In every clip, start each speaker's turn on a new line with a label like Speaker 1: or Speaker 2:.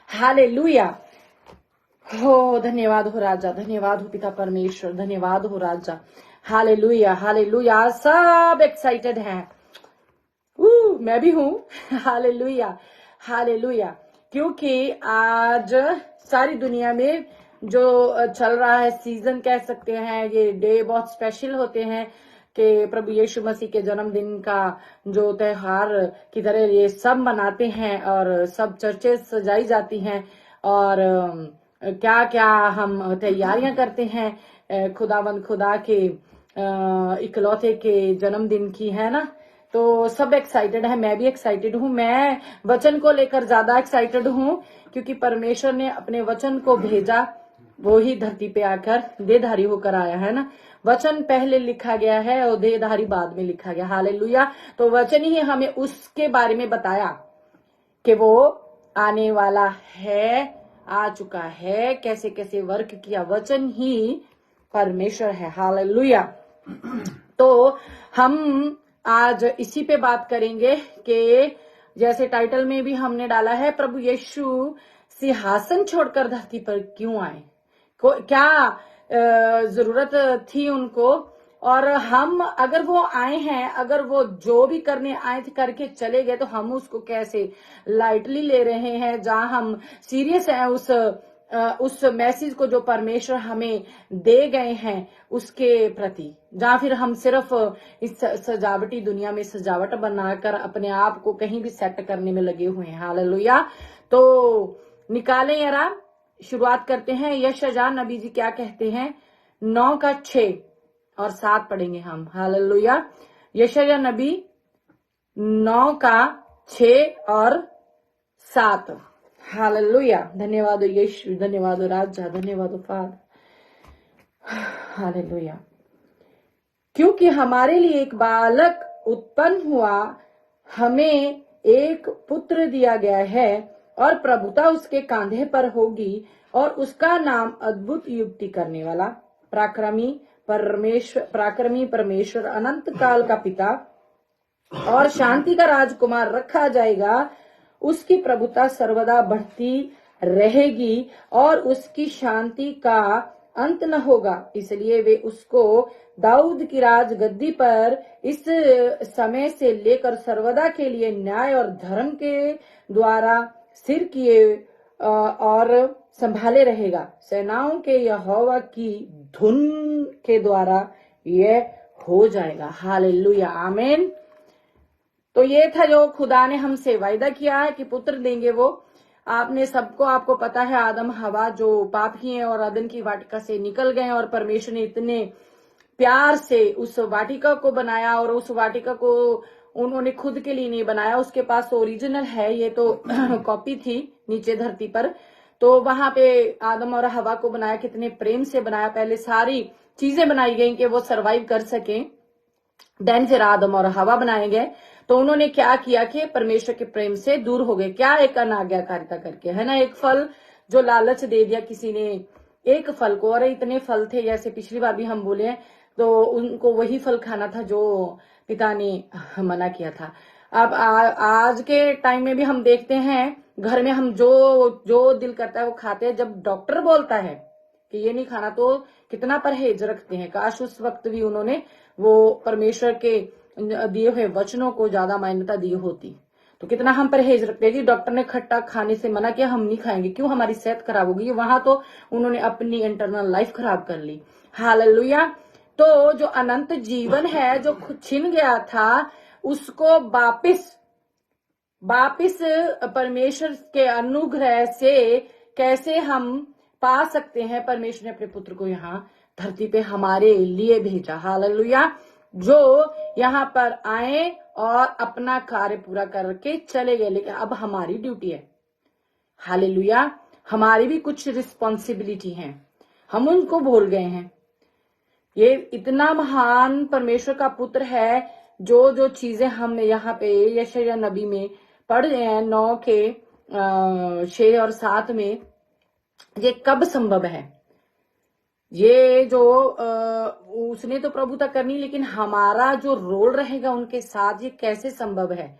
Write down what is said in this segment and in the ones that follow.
Speaker 1: Hallelujah. हो धन्यवाद हो राजा, धन्यवाद हो पिता परमेश्वर, धन्यवाद हो राजा। Hallelujah hallelujah. सब एक्साइटेड हैं। मैं भी हूँ। Hallelujah hallelujah. क्योंकि आज सारी दुनिया में जो चल रहा है सीजन कह सकते हैं, ये डे बहुत स्पेशल होते हैं कि प्रभु यीशु मसीह के जन्मदिन का जो त्योहार की तरह ये सब मनाते हैं और सब चर्चेस सजाई जाती हैं और क्या क्या हम तैयारियां करते हैं खुदावंद खुदा के इकलौते के जन्मदिन की, है ना। तो सब एक्साइटेड है, मैं भी एक्साइटेड हूँ। मैं वचन को लेकर ज्यादा एक्साइटेड हूँ क्योंकि परमेश्वर ने अपने वचन को भेजा, वो ही धरती पे आकर देहधारी होकर आया, है ना। वचन पहले लिखा गया है और देहधारी बाद में लिखा गया। हालेलुया। तो वचन ही हमें उसके बारे में बताया कि वो आने वाला है, आ चुका है, कैसे कैसे वर्क किया। वचन ही परमेश्वर है। हालेलुया। तो हम आज इसी पे बात करेंगे कि जैसे टाइटल में भी हमने डाला है, प्रभु यीशु सिंहासन छोड़कर धरती पर क्यों आए, क्या जरूरत थी उनको, और हम अगर वो आए हैं, अगर वो जो भी करने आए थे करके चले गए, तो हम उसको कैसे लाइटली ले रहे हैं, जहां हम सीरियस हैं उस मैसेज को जो परमेश्वर हमें दे गए हैं उसके प्रति, जहां फिर हम सिर्फ इस सजावटी दुनिया में सजावट बनाकर अपने आप को कहीं भी सेट करने में लगे हुए हैं। हालेलुया। तो निकालें यारा, शुरुआत करते हैं। यशायाह नबी जी क्या कहते हैं, 9:6 और 7 पढ़ेंगे हम। हालेलुया। यशायाह नबी 9:6 और 7। हालेलुया। धन्यवाद यीशु, धन्यवाद राजा, धन्यवाद फादर। हालेलुया। क्योंकि हमारे लिए एक बालक उत्पन्न हुआ, हमें एक पुत्र दिया गया है और प्रभुता उसके कांधे पर होगी और उसका नाम अद्भुत युक्ति करने वाला, पराक्रमी परमेश्वर, अनंत काल का पिता और शांति का राजकुमार रखा जाएगा। उसकी प्रभुता सर्वदा बढ़ती रहेगी और उसकी शांति का अंत न होगा। इसलिए वे उसको दाऊद की राजगद्दी पर इस समय से लेकर सर्वदा के लिए न्याय और धर्म के द्वारा स्थिर किए और संभाले रहेगा। सेनाओं के यहोवा की धुन के द्वारा यह हो जाएगा। हालेलुया आमीन। तो ये था जो खुदा ने हमसे वायदा किया है कि पुत्र देंगे वो। आपने सबको, आपको पता है, आदम हवा जो पाप किए और अदन की वाटिका से निकल गए और परमेश्वर ने इतने प्यार से उस वाटिका को बनाया और उस वाटिका को उन्होंने खुद के लिए नहीं बनाया, उसके पास ओरिजिनल है, ये तो कॉपी थी नीचे धरती पर। तो वहां पे आदम और हवा को बनाया, कितने प्रेम से बनाया। पहले सारी चीजें बनाई गई कि वो सरवाइव कर सके, देन फिर आदम और हवा बनाए गए। तो उन्होंने क्या किया कि परमेश्वर के प्रेम से दूर हो गए। क्या, एक अनाज्ञाकारिता करके, है ना। एक फल जो लालच दे दिया किसी ने, एक फल को, और इतने फल थे जैसे पिछली बार भी हम बोले, तो उनको वही फल खाना था जो पिता ने मना किया था। अब आज के टाइम में भी हम देखते हैं, घर में हम जो जो दिल करता है वो खाते हैं। जब डॉक्टर बोलता है कि ये नहीं खाना, तो कितना परहेज रखते हैं। काश उस वक्त भी उन्होंने वो परमेश्वर के दिए हुए वचनों को ज्यादा मान्यता दी होती, तो कितना हम परहेज रखते हैं। जी डॉक्टर ने खट्टा खाने से मना किया, हम नहीं खाएंगे, क्यों, हमारी सेहत खराब होगी। वहां तो उन्होंने अपनी इंटरनल लाइफ खराब कर ली। हालेलुया। तो जो अनंत जीवन है जो छिन गया था, उसको वापिस परमेश्वर के अनुग्रह से कैसे हम पा सकते हैं। परमेश्वर ने अपने पुत्र को यहाँ धरती पे हमारे लिए भेजा। हालेलुया। जो यहाँ पर आए और अपना कार्य पूरा करके चले गए, लेकिन अब हमारी ड्यूटी है। हालेलुया। हमारी भी कुछ रिस्पॉन्सिबिलिटी है, हम उनको भूल गए हैं। ये इतना महान परमेश्वर का पुत्र है, जो जो चीजें हम यहाँ पे यशायाह नबी में पढ़ रहे हैं, 9:6 और 7 में, ये कब संभव है। ये जो उसने तो प्रभुता करनी, लेकिन हमारा जो रोल रहेगा उनके साथ, ये कैसे संभव है।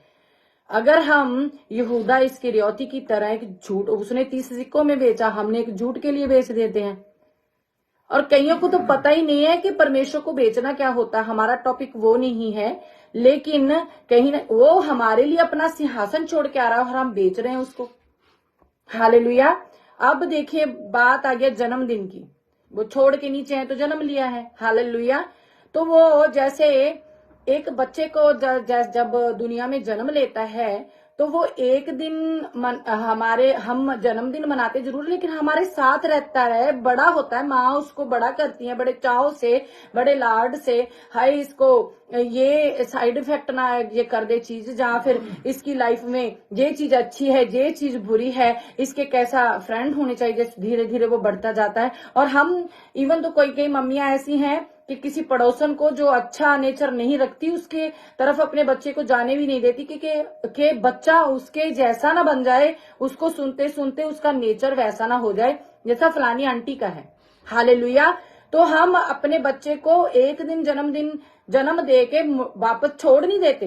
Speaker 1: अगर हम यहूदा इस्करियोती की तरह एक झूठ, उसने 30 सिक्कों में बेचा, हमने एक झूठ के लिए बेच देते हैं। और कईयों को तो पता ही नहीं है कि परमेश्वर को बेचना क्या होता है। हमारा टॉपिक वो नहीं है, लेकिन कहीं ना वो हमारे लिए अपना सिंहासन छोड़ के आ रहा है और हम बेच रहे हैं उसको। हालेलुया। अब देखिए, बात आ गया जन्मदिन की। वो छोड़ के नीचे है तो जन्म लिया है। हालेलुया। तो वो जैसे एक बच्चे को जब दुनिया में जन्म लेता है तो वो एक दिन हमारे हम जन्मदिन मनाते जरूर, लेकिन हमारे साथ रहता है, बड़ा होता है, माँ उसको बड़ा करती है बड़े चाव से, बड़े लाड से। हाय इसको ये साइड इफेक्ट ना ये कर दे चीज, जहाँ फिर इसकी लाइफ में ये चीज अच्छी है ये चीज बुरी है, इसके कैसा फ्रेंड होने चाहिए। धीरे धीरे वो बढ़ता जाता है। और हम इवन तो कोई कई मम्मियां ऐसी हैं कि किसी पड़ोसन को जो अच्छा नेचर नहीं रखती उसके तरफ अपने बच्चे को जाने भी नहीं देती, कि बच्चा उसके जैसा ना बन जाए, उसको सुनते सुनते उसका नेचर वैसा ना हो जाए जैसा फलानी आंटी का है। हालेलुया। तो हम अपने बच्चे को एक दिन जन्म दे के वापस छोड़ नहीं देते।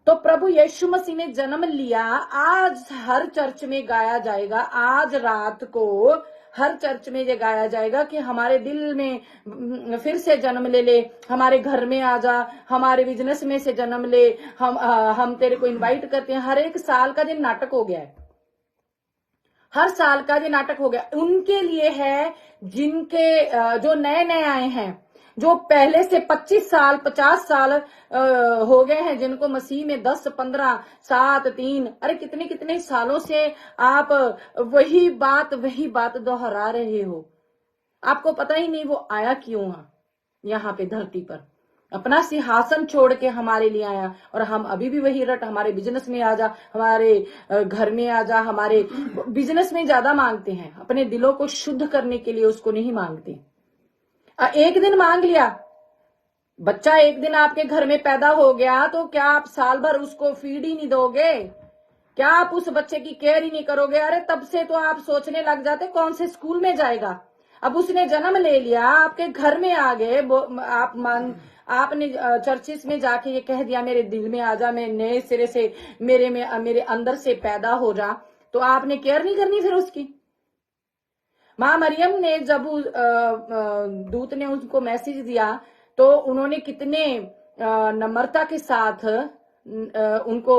Speaker 1: तो प्रभु यीशु मसीह ने जन्म लिया, आज हर चर्च में गाया जाएगा, आज रात को हर चर्च में ये गाया जाएगा कि हमारे दिल में फिर से जन्म ले ले, हमारे घर में आ जा, हमारे बिजनेस में से जन्म ले, हम तेरे को इनवाइट करते हैं। हर एक साल का दिन नाटक हो गया है, हर साल का ये नाटक हो गया। उनके लिए है जिनके जो नए नए आए हैं, जो पहले से 25 साल 50 साल हो गए हैं, जिनको मसीह में 10 15 7 3 अरे कितने कितने सालों से आप वही बात दोहरा रहे हो। आपको पता ही नहीं वो आया क्यों है यहाँ पे धरती पर, अपना सिंहासन छोड़ के हमारे लिए आया। और हम अभी भी वही रट, हमारे बिजनेस में आ जा, हमारे घर में आ जा, हमारे बिजनेस में ज्यादा मांगते हैं, अपने दिलों को शुद्ध करने के लिए उसको नहीं मांगते। एक दिन मांग लिया, बच्चा एक दिन आपके घर में पैदा हो गया तो क्या आप साल भर उसको फीड ही नहीं दोगे? क्या आप उस बच्चे की केयर ही नहीं करोगे? अरे तब से तो आप सोचने लग जाते कौन से स्कूल में जाएगा। अब उसने जन्म ले लिया, आपके घर में आ गए, आपने चर्चिस में जाके ये कह दिया मेरे दिल में आ जा, मैं नए सिरे से मेरे अंदर से पैदा हो जा, तो आपने केयर नहीं करनी फिर उसकी। माँ मरियम ने जब दूत ने उनको मैसेज दिया तो उन्होंने कितने नम्रता के साथ उनको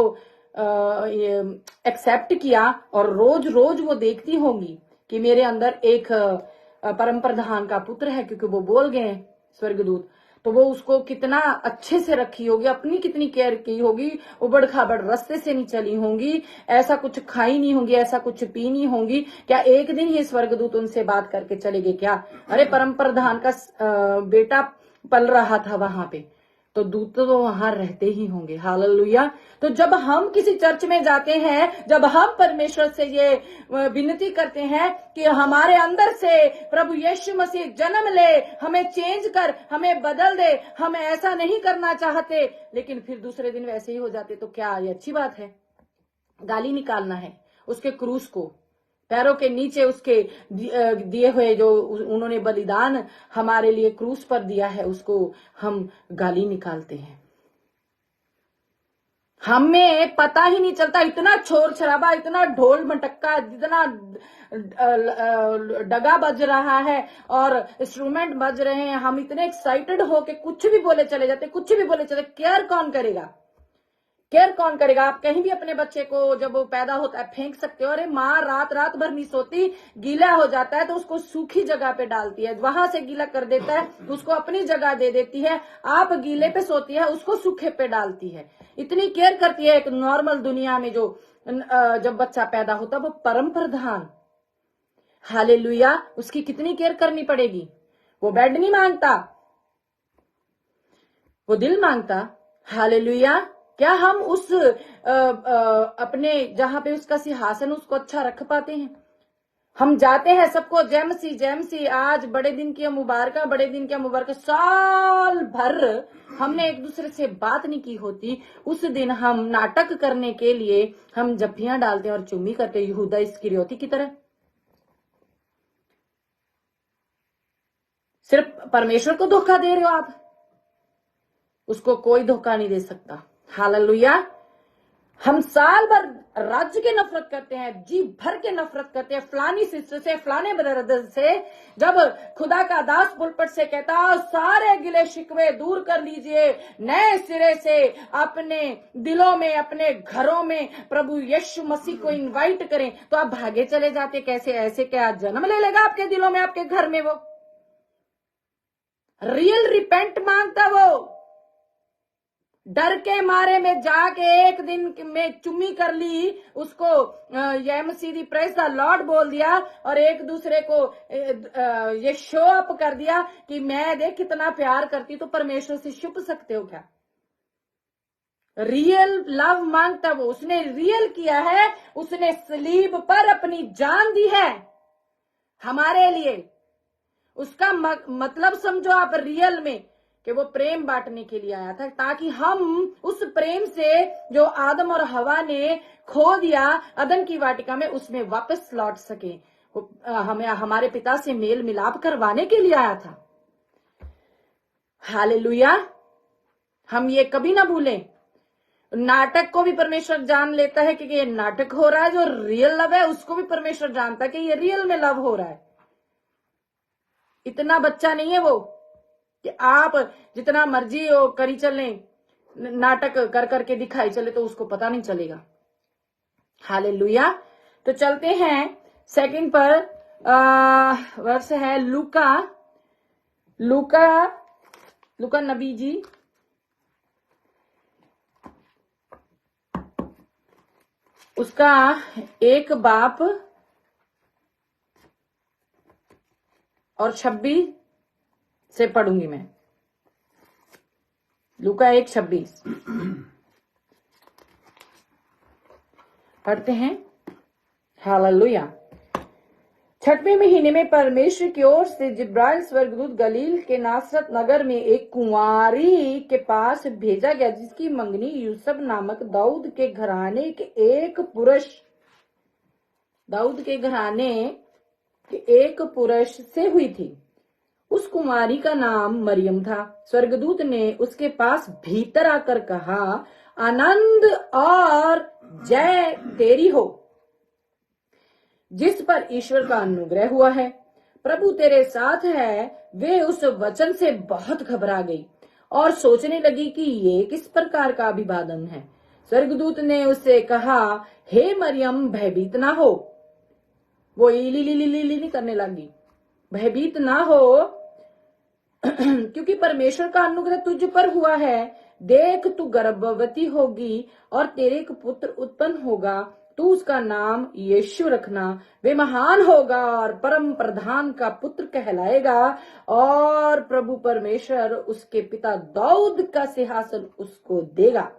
Speaker 1: एक्सेप्ट किया। और रोज रोज वो देखती होंगी कि मेरे अंदर एक परम प्रधान का पुत्र है, क्योंकि वो बोल गए स्वर्गदूत, तो वो उसको कितना अच्छे से रखी होगी, अपनी कितनी केयर की होगी, उबड़ खाबड़ रास्ते से नहीं चली होंगी, ऐसा कुछ खाई नहीं होंगी, ऐसा कुछ पी नहीं होंगी। क्या एक दिन ही स्वर्गदूत उनसे बात करके चले गए क्या? अरे परम प्रधान का बेटा पल रहा था वहां पे, तो दूत तो वहां रहते ही होंगे। हालेलुया। तो जब हम किसी चर्च में जाते हैं, जब हम परमेश्वर से ये विनती करते हैं कि हमारे अंदर से प्रभु यीशु मसीह जन्म ले, हमें चेंज कर, हमें बदल दे, हम ऐसा नहीं करना चाहते, लेकिन फिर दूसरे दिन वैसे ही हो जाते, तो क्या ये अच्छी बात है? गाली निकालना है उसके क्रूस को, पैरों के नीचे उसके दिए हुए जो उन्होंने बलिदान हमारे लिए क्रूस पर दिया है, उसको हम गाली निकालते हैं। हमें पता ही नहीं चलता, इतना शोर शराबा, इतना ढोल मटक्का, जितना डगा बज रहा है और इंस्ट्रूमेंट बज रहे हैं, हम इतने एक्साइटेड होके कुछ भी बोले चले जाते, कुछ भी बोले चले। केयर कौन करेगा? केयर कौन करेगा? आप कहीं भी अपने बच्चे को जब वो पैदा होता है फेंक सकते हो। अरे माँ रात रात भर नहीं सोती, गीला हो जाता है तो उसको सूखी जगह पे डालती है, वहां से गीला कर देता है, उसको अपनी जगह दे देती है। आप गीले पे सोती है, उसको सूखे पे डालती है। इतनी केयर करती है एक नॉर्मल दुनिया में। जो जब बच्चा पैदा होता है वो परम प्रधान, हालेलुया, उसकी कितनी केयर करनी पड़ेगी। वो बेड नहीं मांगता, वो दिल मांगता। हालेलुया। क्या हम उस अपने जहां पे उसका सिंहासन उसको अच्छा रख पाते हैं? हम जाते हैं सबको जैमसी आज बड़े दिन की मुबारक, बड़े दिन की मुबारक, साल भर हमने एक दूसरे से बात नहीं की होती। उस दिन हम नाटक करने के लिए हम जफ्फियां डालते हैं और चुम्मी करते हैं, यहूदा इस्करियोती की तरह। सिर्फ परमेश्वर को धोखा दे रहे हो आप, उसको कोई धोखा नहीं दे सकता। हालेलुया। हम साल भर राज्य की नफरत करते हैं, जी भर के नफरत करते हैं, फलानी सिस्टर से, फलाने ब्रदर से। जब खुदा का दास पुलपट से कहता सारे गिले शिकवे दूर कर लीजिए, नए सिरे से अपने दिलों में, अपने घरों में प्रभु यीशु मसीह को इनवाइट करें, तो आप भागे चले जाते। कैसे? ऐसे क्या जन्म ले लेगा आपके दिलों में, आपके घर में? वो रियल रिपेंट मांगता, वो डर के मारे में जाके एक दिन में चुम्मी कर ली उसको, यमसीदी प्रेस द लॉर्ड बोल दिया, और एक दूसरे को ये शो अप कर दिया कि मैं देख कितना प्यार करती। तो परमेश्वर से छुप सकते हो क्या? रियल लव मांगता वो, उसने रियल किया है, उसने सलीब पर अपनी जान दी है हमारे लिए। उसका मतलब समझो आप रियल में, कि वो प्रेम बांटने के लिए आया था, ताकि हम उस प्रेम से जो आदम और हवा ने खो दिया अदन की वाटिका में, उसमें वापस लौट सके। वो हमें हमारे पिता से मेल मिलाप करवाने के लिए आया था। हालेलुया। हम ये कभी ना भूलें। नाटक को भी परमेश्वर जान लेता है कि ये नाटक हो रहा है। जो रियल लव है उसको भी परमेश्वर जानता है कि ये रियल में लव हो रहा है। इतना बच्चा नहीं है वो कि आप जितना मर्जी हो करी चले, नाटक कर करके दिखाई चले तो उसको पता नहीं चलेगा। हालेलुया। तो चलते हैं सेकंड पर। वर्ष है लूका, लूका, लूका नबी जी, उसका 1 बाप और 26 से पढ़ूंगी मैं। लूका 1:26 पढ़ते हैं। हालेलुया। 6वें महीने में परमेश्वर की ओर से जिब्राइल स्वर्गदूत गलील के नासरत नगर में एक कुंवारी के पास भेजा गया, जिसकी मंगनी यूसुफ नामक दाऊद के घराने के एक पुरुष से हुई थी। उस कुमारी का नाम मरियम था। स्वर्गदूत ने उसके पास भीतर आकर कहा, आनंद और जय तेरी हो, जिस पर ईश्वर का अनुग्रह हुआ है, प्रभु तेरे साथ है। वे उस वचन से बहुत घबरा गई और सोचने लगी कि ये किस प्रकार का अभिवादन है। स्वर्गदूत ने उससे कहा, हे मरियम, भयभीत ना हो। वो इली करने लगी, भयभीत ना हो, क्योंकि परमेश्वर का अनुग्रह तुझ पर हुआ है। देख, तू गर्भवती होगी और तेरे एक पुत्र उत्पन्न होगा। तू उसका नाम यीशु रखना। वे महान होगा और परम प्रधान का पुत्र कहलाएगा, और प्रभु परमेश्वर उसके पिता दाऊद का सिंहासन उसको देगा,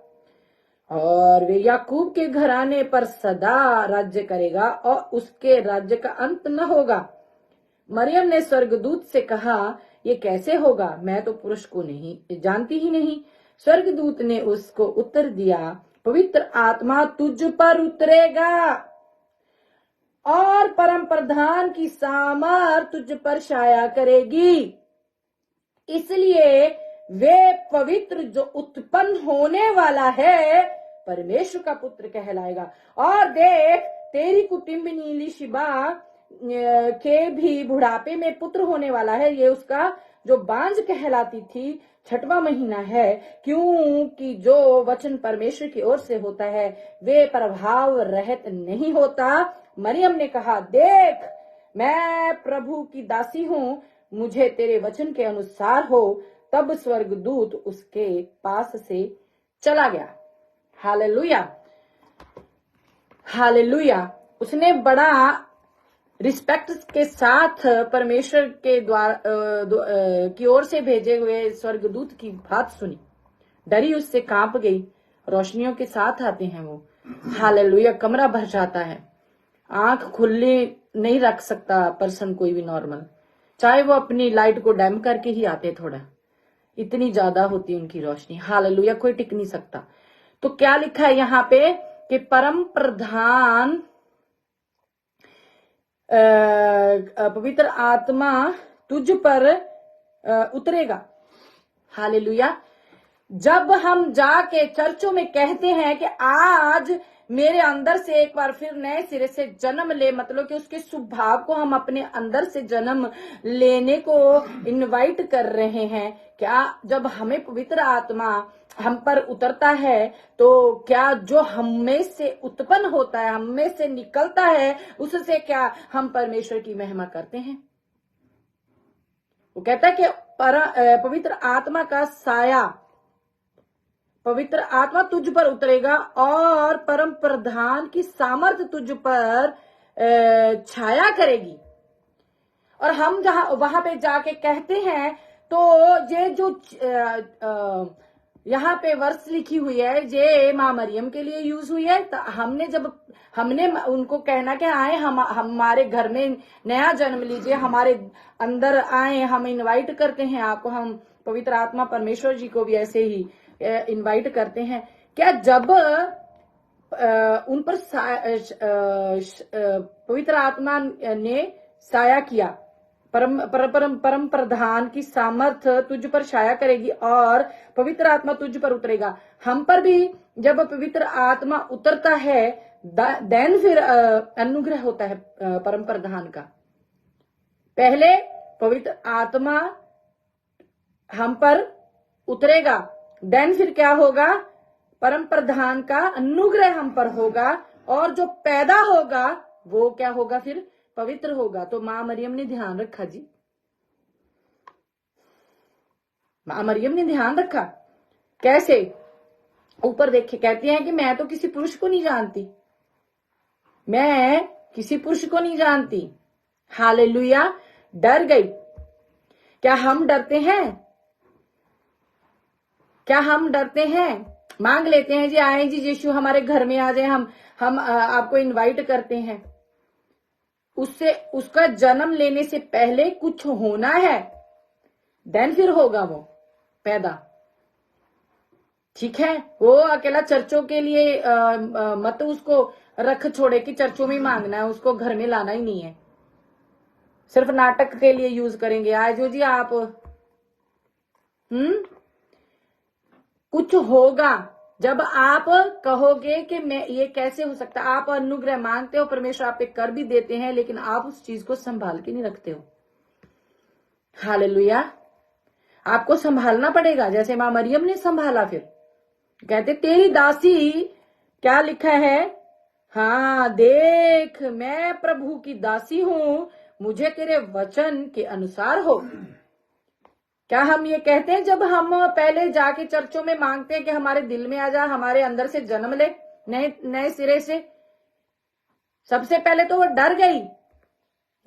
Speaker 1: और वे याकूब के घराने पर सदा राज्य करेगा, और उसके राज्य का अंत न होगा। मरियम ने स्वर्गदूत से कहा, ये कैसे होगा? मैं तो पुरुष को नहीं जानती ही नहीं। स्वर्गदूत ने उसको उत्तर दिया, पवित्र आत्मा तुझ पर उतरेगा और परम प्रधान की सामर्थ तुझ पर छाया करेगी, इसलिए वे पवित्र जो उत्पन्न होने वाला है परमेश्वर का पुत्र कहलाएगा। और देख, तेरी कुटुंबिनी इलीशिबा के भी बुढ़ापे में पुत्र होने वाला है। ये उसका जो बांझ कहलाती थी 6वां महीना है, क्योंकि जो वचन परमेश्वर की ओर से होता है वे प्रभाव रहित नहीं होता। मरियम ने कहा, देख, मैं प्रभु की दासी हूँ, मुझे तेरे वचन के अनुसार हो। तब स्वर्गदूत उसके पास से चला गया। Hallelujah, hallelujah. उसने बड़ा रिस्पेक्ट के साथ परमेश्वर के द्वारा की ओर से भेजे हुए स्वर्गदूत की बात सुनी, डरी उससे कांप गई। रोशनियों के साथ आते हैं वो। हालेलुया। कमरा भर जाता है, आंख खुली नहीं रख सकता पर्सन कोई भी नॉर्मल, चाहे वो अपनी लाइट को डैम करके ही आते, थोड़ा इतनी ज्यादा होती उनकी रोशनी। हालेलुया। कोई टिक नहीं सकता। तो क्या लिखा है यहाँ पे कि परम प्रधान पवित्र आत्मा तुझ पर उतरेगा। हालेलुया। जब हम जाके चर्चों में कहते हैं कि आज मेरे अंदर से एक बार फिर नए सिरे से जन्म ले, मतलब कि उसके स्वभाव को हम अपने अंदर से जन्म लेने को इनवाइट कर रहे हैं, क्या जब हमें पवित्र आत्मा हम पर उतरता है तो क्या जो हम में से उत्पन्न होता है, हम में से निकलता है, उससे क्या हम परमेश्वर की महिमा करते हैं? वो कहता है कि पवित्र आत्मा का साया, पवित्र आत्मा तुझ पर उतरेगा और परम प्रधान की सामर्थ तुझ पर छाया करेगी। और हम जहां वहां पे जाके कहते हैं तो ये जो यहाँ पे वर्ष लिखी हुई है ये माँ मरियम के लिए यूज हुई है। तो हमने उनको कहना कि आए हमारे घर में नया जन्म लीजिए, हमारे अंदर आए, हम इनवाइट करते हैं आपको। हम पवित्र आत्मा परमेश्वर जी को भी ऐसे ही इनवाइट करते हैं। क्या जब उन पर पवित्र आत्मा ने साया किया, परम प्रधान की सामर्थ तुझ पर छाया करेगी और पवित्र आत्मा तुझ पर उतरेगा। हम पर भी जब पवित्र आत्मा उतरता है देन फिर अनुग्रह होता है परम प्रधान का। पहले पवित्र आत्मा हम पर उतरेगा, देन फिर क्या होगा? परम प्रधान का अनुग्रह हम पर होगा और जो पैदा होगा वो क्या होगा? फिर पवित्र होगा। तो मां मरियम ने ध्यान रखा जी, मां मरियम ने ध्यान रखा। कैसे? ऊपर देखिए, कहती हैं कि मैं तो किसी पुरुष को नहीं जानती, मैं किसी पुरुष को नहीं जानती। हालेलुया। डर गई। क्या हम डरते हैं? क्या हम डरते हैं? मांग लेते हैं जी, आए जी यीशु हमारे घर में आ जाए, हम आपको इनवाइट करते हैं। उससे उसका जन्म लेने से पहले कुछ होना है, देन फिर होगा वो पैदा। ठीक है, वो अकेला चर्चों के लिए मत उसको रख छोड़े कि चर्चों में मांगना है, उसको घर में लाना ही नहीं है। सिर्फ नाटक के लिए यूज करेंगे। आज जो जी आप कुछ होगा जब आप कहोगे कि मैं ये कैसे हो सकता। आप अनुग्रह मांगते हो, परमेश्वर आप पे कर भी देते हैं, लेकिन आप उस चीज को संभाल के नहीं रखते हो। हालेलुया। आपको संभालना पड़ेगा जैसे मां मरियम ने संभाला। फिर कहते तेरी दासी, क्या लिखा है? हाँ, देख मैं प्रभु की दासी हूं, मुझे तेरे वचन के अनुसार हो। क्या हम ये कहते हैं जब हम पहले जाके चर्चों में मांगते हैं कि हमारे दिल में आ जा, हमारे अंदर से जन्म ले नए सिरे से? सबसे पहले तो वो डर गई।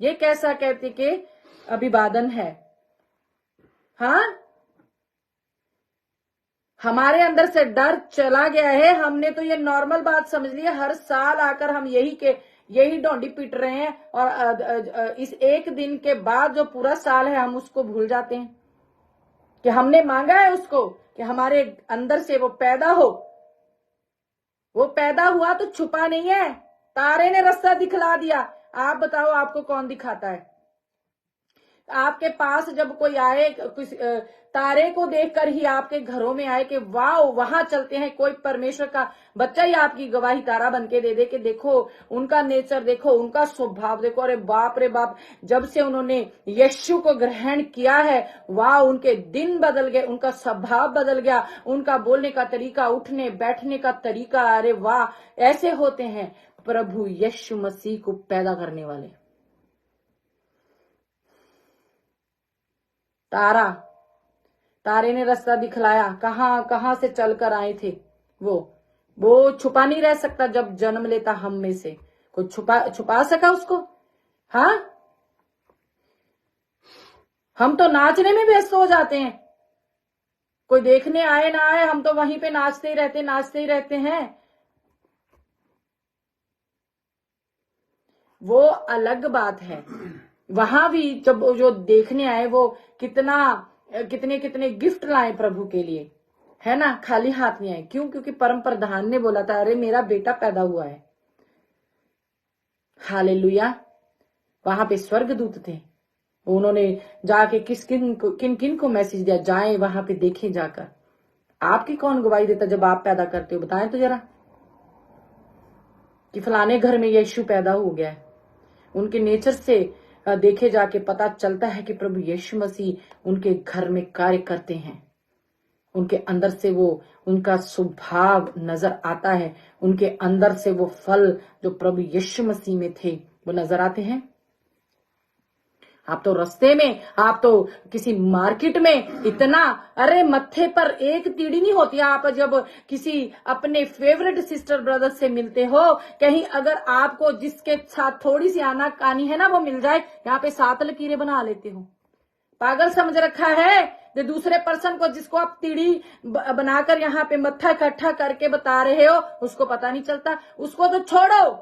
Speaker 1: ये कैसा कहते कि अभिवादन है? हाँ, हमारे अंदर से डर चला गया है। हमने तो ये नॉर्मल बात समझ ली है। हर साल आकर हम यही डोंडी पीट रहे हैं और इस एक दिन के बाद जो पूरा साल है हम उसको भूल जाते हैं कि हमने मांगा है उसको कि हमारे अंदर से वो पैदा हो। वो पैदा हुआ तो छुपा नहीं है, तारे ने रास्ता दिखला दिया। आप बताओ आपको कौन दिखाता है? आपके पास जब कोई आए, कुछ तारे को देखकर ही आपके घरों में आए कि वाह वहां चलते हैं, कोई परमेश्वर का बच्चा ही आपकी गवाही तारा बन के दे दे कि देखो उनका नेचर, देखो उनका स्वभाव, देखो अरे बाप रे बाप, जब से उन्होंने यीशु को ग्रहण किया है वाह उनके दिन बदल गए, उनका स्वभाव बदल गया, उनका बोलने का तरीका, उठने बैठने का तरीका, अरे वाह ऐसे होते हैं प्रभु यीशु मसीह को पैदा करने वाले। तारे ने रास्ता दिखलाया, कहां से चलकर आए थे। वो छुपा नहीं रह सकता। जब जन्म लेता हम में से कोई छुपा सका उसको? हाँ, हम तो नाचने में व्यस्त हो जाते हैं। कोई देखने आए ना आए, हम तो वहीं पे नाचते ही रहते हैं। वो अलग बात है। वहां भी जब जो देखने आए वो कितने गिफ्ट लाए प्रभु के लिए, है ना? खाली हाथ नहीं आए। क्यों? क्योंकि परम प्रधान ने बोला था अरे मेरा बेटा पैदा हुआ है। हालेलुया। वहां पे स्वर्गदूत थे, उन्होंने जाके किन किन को मैसेज दिया, जाएं वहां पे देखें जाकर। आपकी कौन गवाही देता जब आप पैदा करते हो? बताएं तो जरा कि फलाने घर में यीशु पैदा हो गया है। उनके नेचर से देखे जाके पता चलता है कि प्रभु यीशु मसीह उनके घर में कार्य करते हैं। उनके अंदर से वो उनका स्वभाव नजर आता है, उनके अंदर से वो फल जो प्रभु यीशु मसीह में थे वो नजर आते हैं। आप तो रास्ते में, आप तो किसी मार्केट में इतना, अरे मत्थे पर एक तीड़ी नहीं होती। आप जब किसी अपने फेवरेट सिस्टर ब्रदर से मिलते हो, कहीं अगर आपको जिसके साथ थोड़ी सी आनाकानी है ना वो मिल जाए, यहाँ पे 7 लकीरें बना लेते हो। पागल समझ रखा है जो दूसरे पर्सन को, जिसको आप तीड़ी बनाकर यहाँ पे मत्था इकट्ठा करके बता रहे हो, उसको पता नहीं चलता। उसको तो छोड़ो,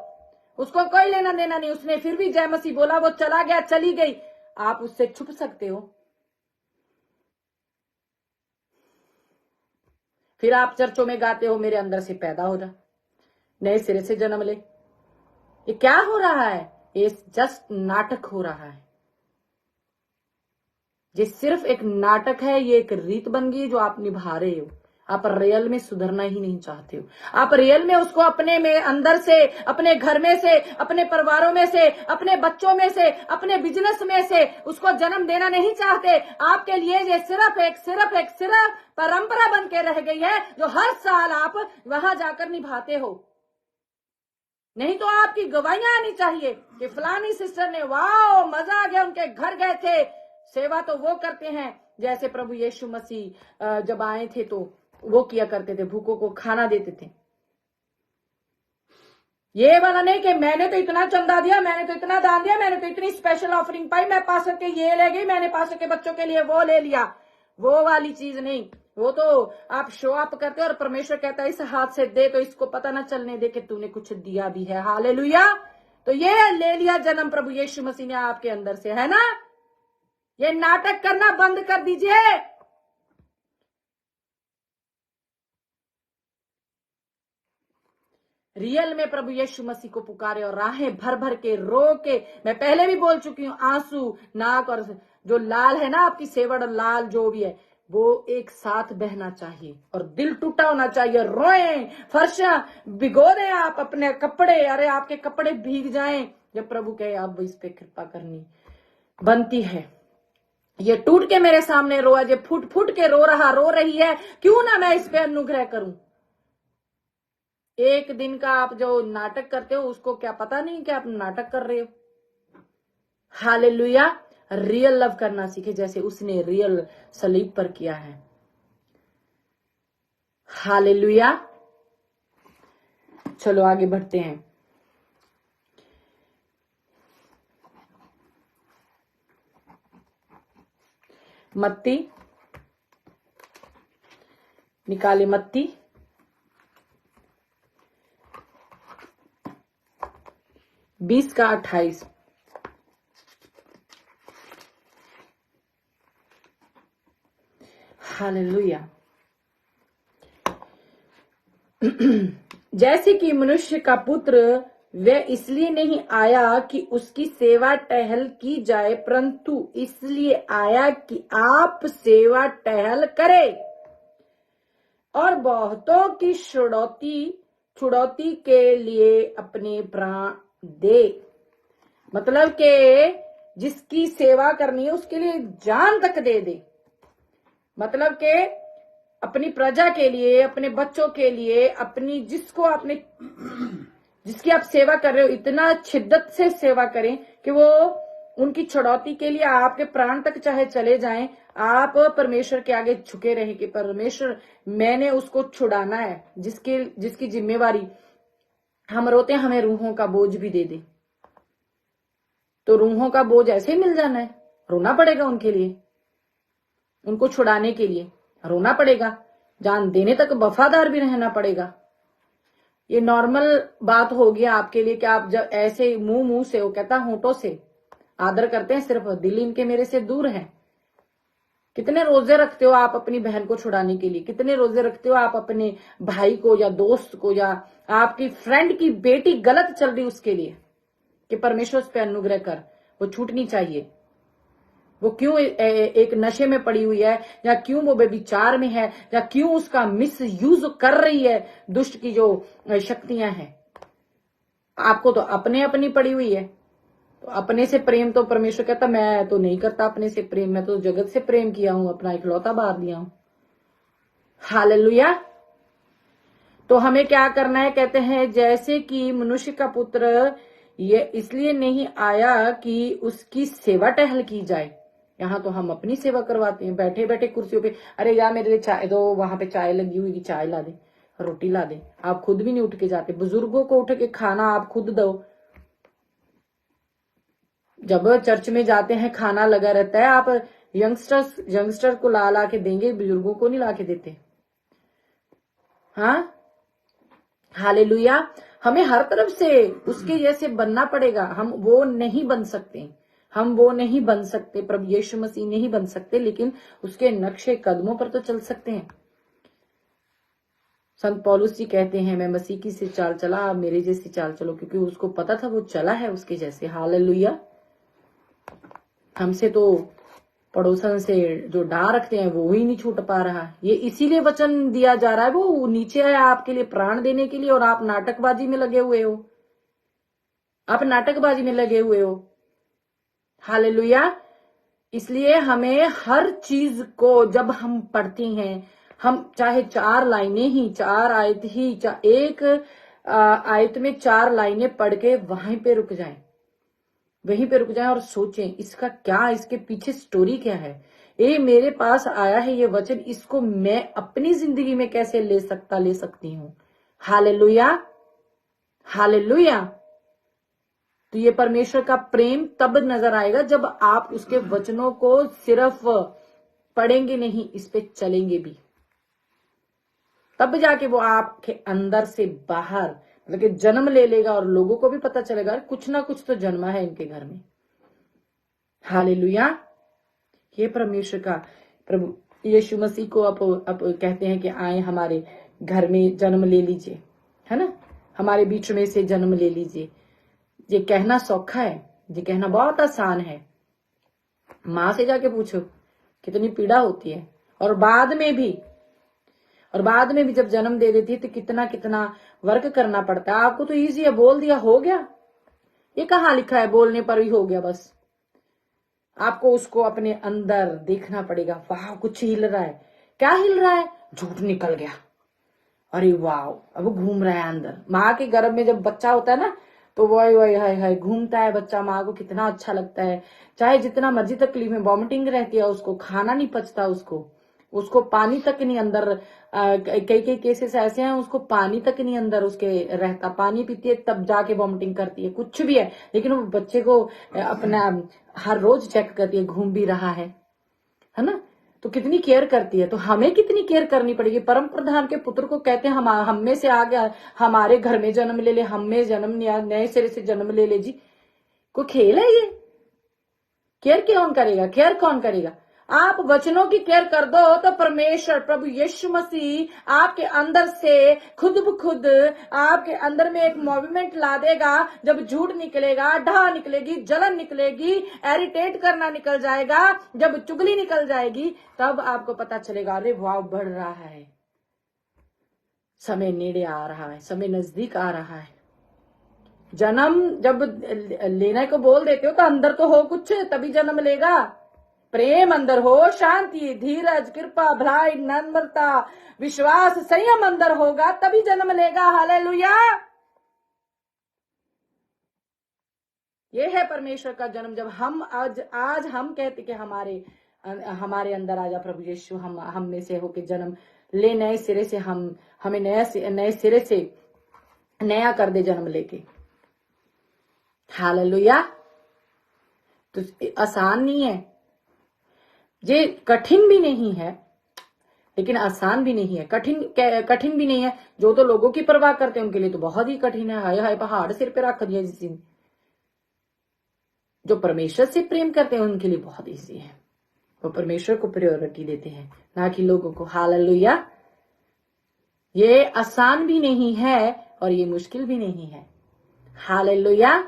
Speaker 1: उसको कोई लेना देना नहीं। उसने फिर भी जय मसीह बोला, वो चला गया, चली गई। आप उससे छुप सकते हो? फिर आप चर्चों में गाते हो मेरे अंदर से पैदा हो जा, नए सिरे से जन्म ले। ये क्या हो रहा है? ये जस्ट नाटक हो रहा है। ये सिर्फ एक नाटक है, ये एक रीत बन गई जो आप निभा रहे हो। आप रियल में सुधरना ही नहीं चाहते हो। आप रियल में उसको अपने में अंदर से, अपने घर में से, अपने परिवारों में से, अपने बच्चों में से, अपने बिजनेस में से उसको जन्म देना नहीं चाहते। आपके लिए ये सिर्फ परंपरा बन के रह गई है जो हर साल आप वहां जाकर निभाते हो। नहीं तो आपकी गवाहियां आनी चाहिए कि फलानी सिस्टर ने, वाह मजा आ गया, उनके घर गए थे। सेवा तो वो करते हैं जैसे प्रभु यीशु मसीह जब आए थे तो वो किया करते थे, भूखों को खाना देते थे। ये वाला नहीं कि मैंने तो इतना चंदा दिया, मैंने तो इतना दान दिया, मैंने तो इतनी स्पेशल ऑफरिंग पाई, मैं पास्टर के ये ले गई, मैंने पास्टर के बच्चों के लिए वो ले लिया। वो वाली चीज नहीं। वो तो आप शो अप करते हो और परमेश्वर कहता है इस हाथ से दे तो इसको पता ना चलने दे कि तूने कुछ दिया भी है। हालेलुया। तो ये ले लिया जन्म प्रभु यीशु मसीह ने आपके अंदर से, है ना? ये नाटक करना बंद कर दीजिए। रियल में प्रभु यीशु मसीह को पुकारे और राहें भर भर के रो के, मैं पहले भी बोल चुकी हूं, आंसू नाक और जो लाल है ना आपकी सेवड़ लाल जो भी है वो एक साथ बहना चाहिए और दिल टूटा होना चाहिए। रोएं, फर्शा भिगो दें आप अपने कपड़े, अरे आपके कपड़े भीग जाएं जब प्रभु कहे अब इस पे कृपा करनी बनती है। ये टूट के मेरे सामने रोआ, ये फुट फुट के रो रही है, क्यों ना मैं इस पे अनुग्रह करूं। एक दिन का आप जो नाटक करते हो उसको क्या पता नहीं कि आप नाटक कर रहे हो। हालेलुया। रियल लव करना सीखे जैसे उसने रियल सलीब पर किया है। हालेलुया। चलो आगे बढ़ते हैं। मत्ती निकाले, मत्ती 20 का 28। हालेलुया। जैसे कि मनुष्य का पुत्र वह इसलिए नहीं आया कि उसकी सेवा टहल की जाए, परंतु इसलिए आया कि आप सेवा टहल करें और बहुतों की छुड़ौती के लिए अपने प्राण दे। मतलब के जिसकी सेवा करनी है उसके लिए जान तक दे दे। मतलब के अपनी प्रजा के लिए, अपने बच्चों के लिए, अपनी जिसकी आप सेवा कर रहे हो इतना शिद्दत से सेवा करें कि वो उनकी छुड़ौती के लिए आपके प्राण तक चाहे चले जाएं, आप परमेश्वर के आगे झुके रहे कि परमेश्वर मैंने उसको छुड़ाना है। जिसकी जिम्मेवारी हम रोते हैं, हमें रूहों का बोझ भी दे दे तो रूहों का बोझ ऐसे ही मिल जाना है। रोना पड़ेगा उनके लिए, उनको छुड़ाने के लिए रोना पड़ेगा, जान देने तक वफादार भी रहना पड़ेगा। ये नॉर्मल बात हो गया आपके लिए कि आप जब ऐसे मुंह से, वो कहता होंठों से आदर करते हैं, सिर्फ दिल इनके मेरे से दूर है। कितने रोजे रखते हो आप अपनी बहन को छुड़ाने के लिए? कितने रोजे रखते हो आप अपने भाई को या दोस्त को या आपकी फ्रेंड की बेटी गलत चल रही उसके लिए कि परमेश्वर उस पर अनुग्रह कर, वो छूटनी चाहिए। वो क्यों एक नशे में पड़ी हुई है, या क्यों वो व्यभिचार में है, या क्यों उसका मिस यूज कर रही है दुष्ट की जो शक्तियां हैं। आपको तो अपने अपनी पड़ी हुई है। तो अपने से प्रेम तो परमेश्वर कहता मैं तो नहीं करता अपने से प्रेम, मैं तो जगत से प्रेम किया हूं, अपना इकलौता बार दिया हूं। हालेलुया। तो हमें क्या करना है, कहते हैं जैसे कि मनुष्य का पुत्र ये इसलिए नहीं आया कि उसकी सेवा टहल की जाए। यहाँ तो हम अपनी सेवा करवाते हैं, बैठे बैठे कुर्सियों पे, अरे यार मेरे लिए चाय दो, वहां पे चाय लगी हुई, चाय ला दे, रोटी ला दे। आप खुद भी नहीं उठ के जाते, बुजुर्गों को उठ के खाना आप खुद दो। जब चर्च में जाते हैं खाना लगा रहता है, आप यंगस्टर को ला ला के देंगे, बुजुर्गों को नहीं ला के देते। हाँ, हालेलुया। हमें हर तरफ से उसके जैसे बनना पड़ेगा। हम वो नहीं बन सकते, हम वो नहीं बन सकते, प्रभु यीशु मसीह नहीं बन सकते, लेकिन उसके नक्शे कदमों पर तो चल सकते हैं। संत पौलुस जी कहते हैं मैं मसीह की से चाल चला, आप मेरे जैसी चाल चलो, क्योंकि उसको पता था वो चला है उसके जैसे। हालेलुया। हमसे तो पड़ोसन से जो डार रखते हैं वो ही नहीं छूट पा रहा। ये इसीलिए वचन दिया जा रहा है, वो नीचे आया आपके लिए प्राण देने के लिए, और आप नाटकबाजी में लगे हुए हो, आप नाटकबाजी में लगे हुए हो। हालेलुया। इसलिए हमें हर चीज को जब हम पढ़ते हैं, हम चाहे 4 लाइनें ही, 4 आयत ही, एक आयत में 4 लाइनें पढ़ के वहीं पे रुक जाएं, वहीं पे रुक जाएं और सोचें इसका क्या, इसके पीछे स्टोरी क्या है। ये मेरे पास आया है ये वचन, इसको मैं अपनी जिंदगी में कैसे ले सकती हूँ। Hallelujah, hallelujah. तो ये परमेश्वर का प्रेम तब नजर आएगा जब आप उसके वचनों को सिर्फ पढ़ेंगे नहीं, इस पे चलेंगे भी, तब जाके वो आपके अंदर से बाहर मतलब कि जन्म ले लेगा, और लोगों को भी पता चलेगा कुछ ना कुछ तो जन्मा है इनके घर में। हालेलुया। ये परमेश्वर का, प्रभु यीशु मसीह को अब कहते हैं कि आए हमारे घर में जन्म ले लीजिए, है ना, हमारे बीच में से जन्म ले लीजिए। ये कहना सौखा है, ये कहना बहुत आसान है। माँ से जाके पूछो कितनी पीड़ा होती है, और बाद में भी जब जन्म दे देती है तो कितना कितना वर्क करना पड़ता है। आपको तो इजी है, बोल दिया हो गया। ये कहाँ लिखा है बोलने पर ही हो गया बस। आपको उसको अपने अंदर देखना पड़ेगा। वाह, कुछ हिल रहा है। क्या हिल रहा है? झूठ निकल गया। अरे वाह, अब वो घूम रहा है अंदर। माँ के गर्भ में जब बच्चा होता है ना, तो वही वही हाय हाय घूमता है बच्चा, माँ को कितना अच्छा लगता है। चाहे जितना मर्जी तकलीफ में वॉमिटिंग रहती है, उसको खाना नहीं पचता, उसको पानी तक नहीं अंदर। कई कई केसेस ऐसे हैं उसको पानी तक नहीं अंदर उसके रहता, पानी पीती है तब जाके वॉमिटिंग करती है, कुछ भी है, लेकिन वो बच्चे को अपना हर रोज चेक करती है घूम भी रहा है ना। तो कितनी केयर करती है। तो हमें कितनी केयर करनी पड़ेगी। परम प्रधान के पुत्र को कहते हैं हम में से आ गया, हमारे घर में जन्म ले ले, हम में जन्म नए सिरे से जन्म ले ले। जी कोई खेल है ये? केयर कौन करेगा? केयर कौन करेगा? आप वचनों की केयर कर दो तो परमेश्वर प्रभु यीशु मसीह आपके अंदर से खुद ब खुद आपके अंदर में एक मूवमेंट ला देगा। जब झूठ निकलेगा, ढा निकलेगी, जलन निकलेगी, एरिटेट करना निकल जाएगा, जब चुगली निकल जाएगी, तब आपको पता चलेगा अरे वाह बढ़ रहा है, समय नेड़े आ रहा है, समय नजदीक आ रहा है। जन्म जब लेने को बोल देते हो तो अंदर तो हो कुछ, तभी जन्म लेगा। प्रेम अंदर हो, शांति, धीरज, कृपा, भलाई, नम्रता, विश्वास, संयम अंदर होगा, तभी जन्म लेगा। हालेलुया। ये है परमेश्वर का जन्म। जब हम आज हम कहते कि हमारे अंदर आ जा प्रभु यीशु, हम में से होके जन्म ले, नए सिरे से हमें नए सिरे से नया कर दे जन्म लेके। हालेलुया। तो आसान नहीं है, ये कठिन भी नहीं है, लेकिन आसान भी नहीं है। कठिन भी नहीं है। जो तो लोगों की परवाह करते हैं उनके लिए तो बहुत ही कठिन है। हाय हाय पहाड़ सिर पे रख दिया जिस दिन। जो परमेश्वर से प्रेम करते हैं उनके लिए बहुत ईजी है। वो परमेश्वर को प्रायोरिटी देते हैं, ना कि लोगों को। हालेलुया। ये आसान भी नहीं है और ये मुश्किल भी नहीं है। हालेलुया।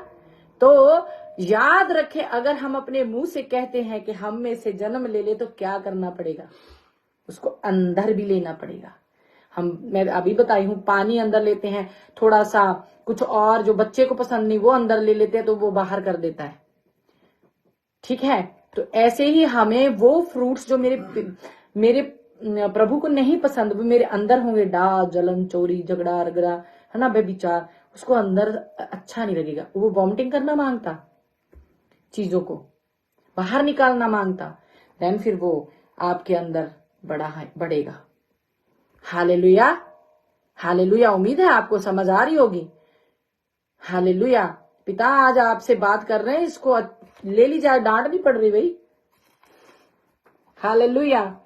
Speaker 1: तो याद रखें, अगर हम अपने मुंह से कहते हैं कि हम में से जन्म ले ले, तो क्या करना पड़ेगा? उसको अंदर भी लेना पड़ेगा। मैं अभी बताई हूं, पानी अंदर लेते हैं, थोड़ा सा कुछ और जो बच्चे को पसंद नहीं वो अंदर ले लेते हैं, तो वो बाहर कर देता है। ठीक है, तो ऐसे ही हमें वो फ्रूट्स जो मेरे प्रभु को नहीं पसंद, वो मेरे अंदर होंगे, डाह, जलन, चोरी, झगड़ा, रगड़ा, है ना, व्यभिचार, उसको अंदर अच्छा नहीं लगेगा। वो वॉमिटिंग करना मांगता, चीजों को बाहर निकालना मांगता, देन फिर वो आपके अंदर बढ़ेगा। Hallelujah, hallelujah. उम्मीद है आपको समझ आ रही होगी। हालेलुया। पिता आज आपसे बात कर रहे हैं, इसको ले ली जाए, डांट नहीं पड़ रही भाई। हालेलुया।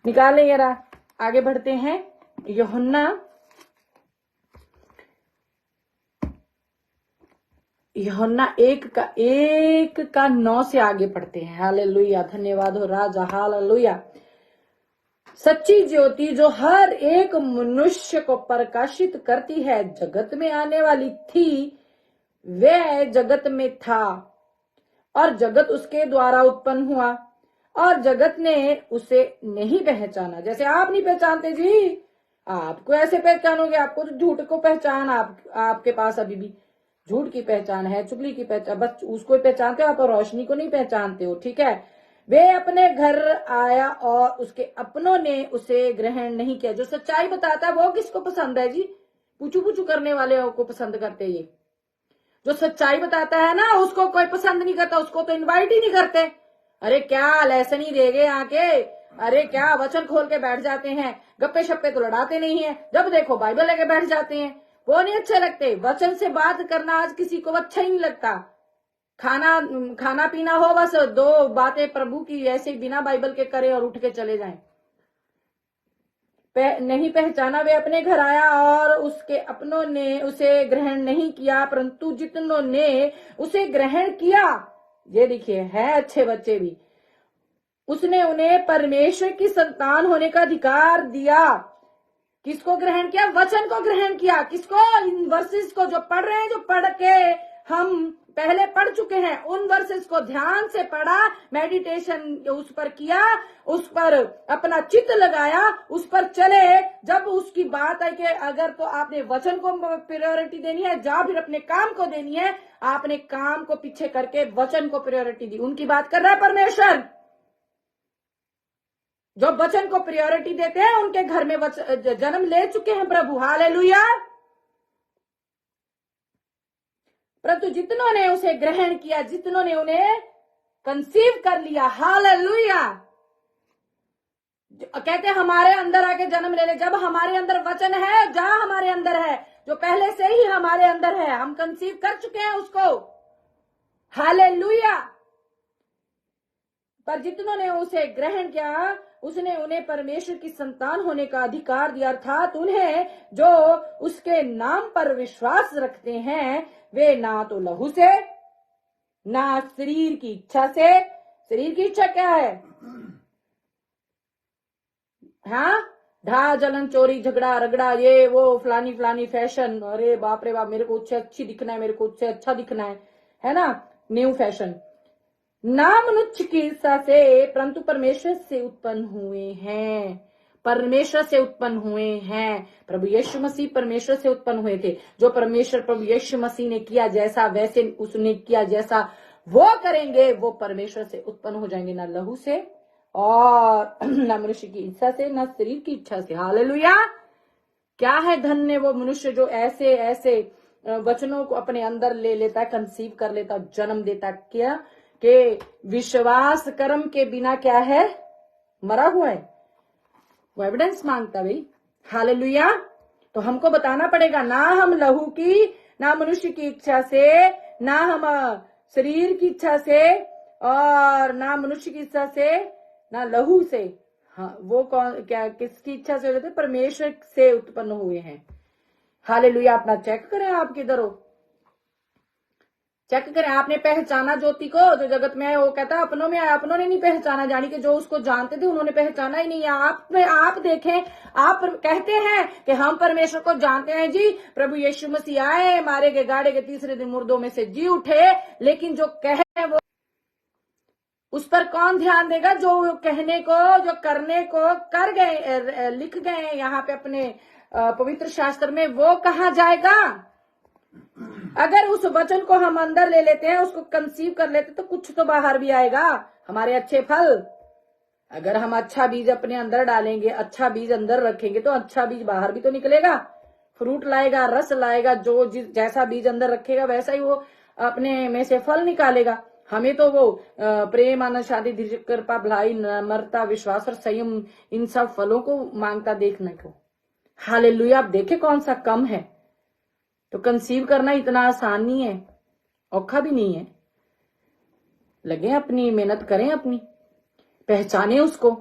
Speaker 1: निकाले जरा, आगे बढ़ते हैं। यूहन्ना 1:9 से आगे पढ़ते हैं। हालेलुया, धन्यवाद हो राजा। हालेलुया। सच्ची ज्योति जो हर एक मनुष्य को प्रकाशित करती है, जगत में आने वाली थी, वह जगत में था और जगत उसके द्वारा उत्पन्न हुआ और जगत ने उसे नहीं पहचाना। जैसे आप नहीं पहचानते जी, आपको ऐसे पहचानोगे? आपको तो झूठ को पहचान, आपके पास अभी भी झूठ की पहचान है, चुगली की पहचान, बस उसको ही पहचानते हो आप, रोशनी को नहीं पहचानते हो। ठीक है, वे अपने घर आया और उसके अपनों ने उसे ग्रहण नहीं किया। जो सच्चाई बताता है वो किसको पसंद है जी? पूछू पूछू करने वाले को पसंद करते। ये जो सच्चाई बताता है ना, उसको कोई पसंद नहीं करता, उसको तो इनवाइट ही नहीं करते। अरे क्या लेसन ही देगे आके, अरे क्या वचन खोल के बैठ जाते हैं, गप्पे शप्पे तो लड़ाते नहीं है, जब देखो बाइबल लेके बैठ जाते हैं, वो नहीं अच्छे लगते। वचन से बात करना आज किसी को अच्छा ही नहीं लगता। खाना पीना हो, बस 2 बातें प्रभु की ऐसे बिना बाइबल के करे और उठ के चले जाएं। नहीं पहचाना। वे अपने घर आया और उसके अपनों ने उसे ग्रहण नहीं किया, परंतु जितनों ने उसे ग्रहण किया, ये देखिए है अच्छे बच्चे भी, उसने उन्हें परमेश्वर की संतान होने का अधिकार दिया। किसको ग्रहण किया? वचन को ग्रहण किया। किसको? इन वर्सेस को जो पढ़ रहे हैं, जो पढ़ के हम पहले पढ़ चुके हैं, उन वर्सेस को ध्यान से पढ़ा, मेडिटेशन उस पर किया, उस पर अपना चित्त लगाया, उस पर चले। जब उसकी बात आई कि अगर तो आपने वचन को प्रायोरिटी देनी है, या फिर अपने काम को देनी है, आपने काम को पीछे करके वचन को प्रायोरिटी दी। उनकी बात कर रहा है परमेश्वर। जो वचन को प्रायोरिटी देते हैं, उनके घर में जन्म ले चुके हैं प्रभु। हालेलुया। परंतु जितनों ने उसे ग्रहण किया, जितनों ने उन्हें कंसीव कर लिया, हालेलुया, कहते हमारे अंदर आके जन्म ले ले। जब हमारे अंदर वचन है, जहां हमारे अंदर है, जो पहले से ही हमारे अंदर है, हम कंसीव कर चुके हैं उसको। हालेलुया। पर जितनों ने उसे ग्रहण किया, उसने उन्हें परमेश्वर की संतान होने का अधिकार दिया, अर्थात उन्हें जो उसके नाम पर विश्वास रखते हैं, वे ना तो लहू से, ना शरीर की इच्छा से। शरीर की इच्छा क्या है? हाँ, ढा, जलन, चोरी, झगड़ा, रगड़ा, ये वो फलानी फलानी फैशन, अरे बाप रे बाप, मेरे को उससे अच्छी दिखना है, मेरे को उससे अच्छा दिखना है ना, न्यू फैशन। ना मनुष्य की इच्छा से, परंतु परमेश्वर से उत्पन्न हुए हैं। परमेश्वर से उत्पन्न हुए हैं। प्रभु यीशु मसीह परमेश्वर से उत्पन्न हुए थे। जो परमेश्वर प्रभु यीशु मसीह ने किया, जैसा वैसे उसने किया, जैसा वो करेंगे, वो परमेश्वर से उत्पन्न हो जाएंगे। ना लहू से और ना मनुष्य की इच्छा से, ना शरीर की इच्छा से। हालेलुया। क्या है धन्य वो मनुष्य जो ऐसे ऐसे वचनों को अपने अंदर ले लेता, कंसीव कर लेता, जन्म देता। क्या कि विश्वास कर्म के बिना क्या है? मरा हुआ है। वो एविडेंस मांगता भाई। हालेलुया। तो हमको बताना पड़ेगा, ना हम लहू की, ना मनुष्य की इच्छा से, ना हम शरीर की इच्छा से, और ना मनुष्य की इच्छा से, ना लहू से। हाँ, वो कौन, क्या, किसकी इच्छा से हो जाते? परमेश्वर से उत्पन्न हुए हैं। हालेलुया। अपना चेक करें आप किधर हो। चेक करें, आपने पहचाना ज्योति को जो जगत में है। वो कहता है अपनों में आया, अपनों ने नहीं पहचाना, जानी कि जो उसको जानते थे उन्होंने पहचाना ही नहीं। आप देखें, आप कहते हैं कि हम परमेश्वर को जानते हैं जी, प्रभु यीशु मसीह आए, मारे गए गाड़े के तीसरे दिन मुर्दों में से जी उठे, लेकिन जो कहे वो उस पर कौन ध्यान देगा? जो कहने को, जो करने को कर गए, लिख गए यहाँ पे अपने पवित्र शास्त्र में, वो कहाँ जाएगा? अगर उस वचन को हम अंदर ले लेते हैं, उसको कंसीव कर लेते, तो कुछ तो बाहर भी आएगा, हमारे अच्छे फल। अगर हम अच्छा बीज अपने अंदर डालेंगे, अच्छा बीज अंदर रखेंगे, तो अच्छा बीज बाहर भी तो निकलेगा, फ्रूट लाएगा, रस लाएगा। जो जैसा बीज अंदर रखेगा वैसा ही वो अपने में से फल निकालेगा। हमें तो वो प्रेम, आनंद, शांति, धैर्य, कृपा, भलाई, नम्रता, विश्वास और संयम, इन सब फलों को मांगता देखने को। हालेलुया। आप देखे कौन सा कम है? तो कंसीव करना इतना आसान नहीं है, औखा भी नहीं है। लगे अपनी मेहनत करें, अपनी पहचाने उसको।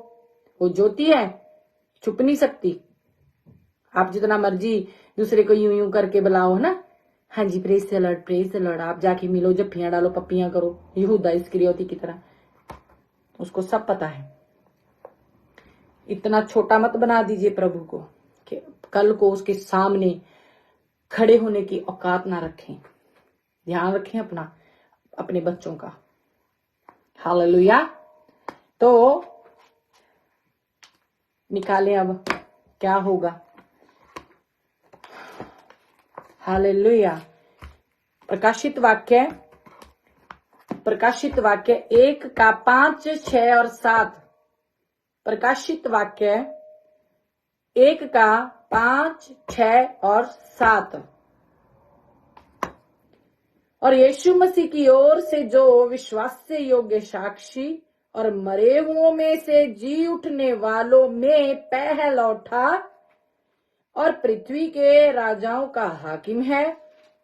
Speaker 1: वो ज्योति है, छुप नहीं सकती। आप जितना मर्जी दूसरे को यूं यूं करके बुलाओ, है ना, हाँ जी praise the lord, praise the lord, आप जाके मिलो, जफ्फियां डालो, पप्पियां करो, यहूदा इस्करियोती की तरह। उसको सब पता है। इतना छोटा मत बना दीजिए प्रभु को कि कल को उसके सामने खड़े होने की औकात ना रखें। ध्यान रखें अपना, अपने बच्चों का। हालेलुया। तो निकालें अब क्या होगा। हालेलुया। प्रकाशित वाक्य 1:5, 6 और 7। प्रकाशित वाक्य 1:5, 6 और 7। और यीशु मसीह की ओर से जो विश्वास से योग्य साक्षी और मरे हुओं में से जी उठने वालों में पहला उठा और पृथ्वी के राजाओं का हाकिम है,